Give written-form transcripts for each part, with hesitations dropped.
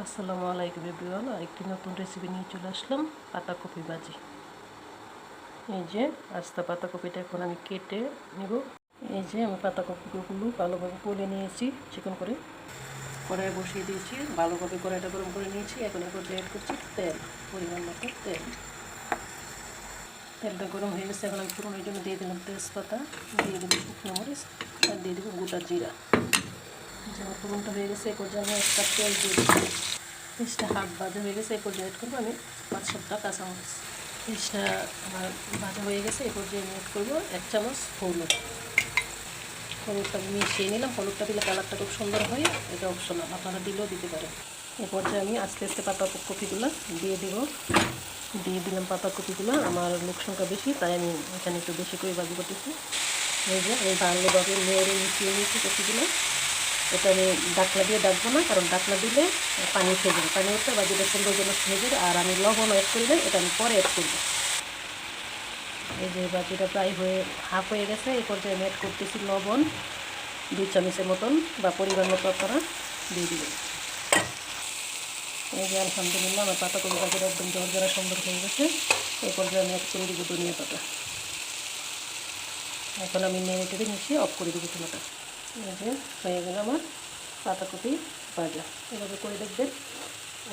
আসসালামু আলাইকুম এভরিওয়ান, আরেকটি নতুন রেসিপি নিয়ে চলে আসলাম, পাতাকপি ভাজি। এই যে আস্তা পাতাকপিটা এখন আমি কেটে নেব। এই যে আমি পাতাকপিগুলো ভালোভাবে করে নিয়েছি, চিকন করে কড়াই বসিয়ে দিয়েছি, ভালোভাবে কড়াইটা গরম করে নিয়েছি। এখন এর মধ্যে অ্যাড করছি তেল, পরিমাণ মতো তেল। তেলটা গরম হয়ে গেছে, এখন আমি ফোড়নের জন্য দিয়ে দিলাম তেজপাতা, দিয়ে দেবো শুকনো মরিচ আর দিয়ে দেবো গোটা জিরা। যেমন ফোড়নটা হয়ে গেছে, এই পর্যায়ে আমি একটা তেল দিয়ে দেবো। পেঁয়াজটা হাফ ভাজা হয়ে গেছে, এই পর্যায়ে অ্যাড করবো আমি 5-7টা কাঁচামরিচ। পেঁয়াজটা আমার ভাজা হয়ে গেছে, এই পর্যায়ে আমি অ্যাড করবো 1 চামচ হলুদ। হলুদটা মিশিয়ে নিলাম। হলুদটা দিলে কালারটা খুব সুন্দর হয়, এটা অপশনাল, আপনারা দিলেও দিতে পারেন। এই পর্যায়ে আমি আস্তে আস্তে পাতাকপিগুলো দিয়ে দেবো। দিয়ে দিলাম পাতাকপিগুলো। আমার লোক সংখ্যা বেশি, তাই আমি এখানে একটু বেশি করে ভাজি করতেছি। এই যে আমি ভালোভাবে নেড়ে মিশিয়ে নিয়েছি কপিগুলো। এটা আমি ডাকলা দিয়ে ডাকবো না, কারণ ডাকলা দিলে পানি উঠে যাবে, পানি উঠতে ভাজিটা সুন্দরজনক হয়ে যাবে। আর আমি লবণ অ্যাড করি না, এটা আমি পরে অ্যাড করবো। এই যে ভাজিটা প্রায় হাফ হয়ে গেছে, এই পর্যায়ে আমি অ্যাড করতেছি লবণ 2 চামচের মতন, বা পরিমাণ মতো আপনারা দিয়ে দিবেন। এই যে আলহামদুলিল্লাহ আমার পাতাকপি ভাজিটা একদম ঝরঝরা সুন্দর হয়ে গেছে। এই পর্যায়ে আমি অ্যাড করে দিব ধনিয়া পাতা। এখন আমি নেড়ে টেড়ে মিশিয়ে অফ করে দেবো চুলাটা। এই যে হয়ে গেল আমার পাতাকপি ভাজা। এভাবে করে দেখবেন,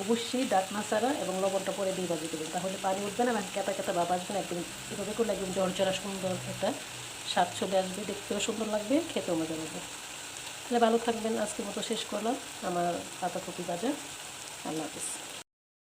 অবশ্যই ডাকনা ছাড়া এবং লবণটা পরে দিয়ে ভাজি দেবেন, তাহলে পানি উঠবে না এবং কেতা কেতা ভাব আসবে না। একদম এভাবে করলে একদম ঝরঝরা সুন্দর একটা স্বাদ চলে আসবে, দেখতেও সুন্দর লাগবে, খেতেও মজা লাগবে। তাহলে ভালো থাকবেন। আজকের মতো শেষ করলাম আমার পাতাকপি ভাজা। আল্লাহ হাফিজ।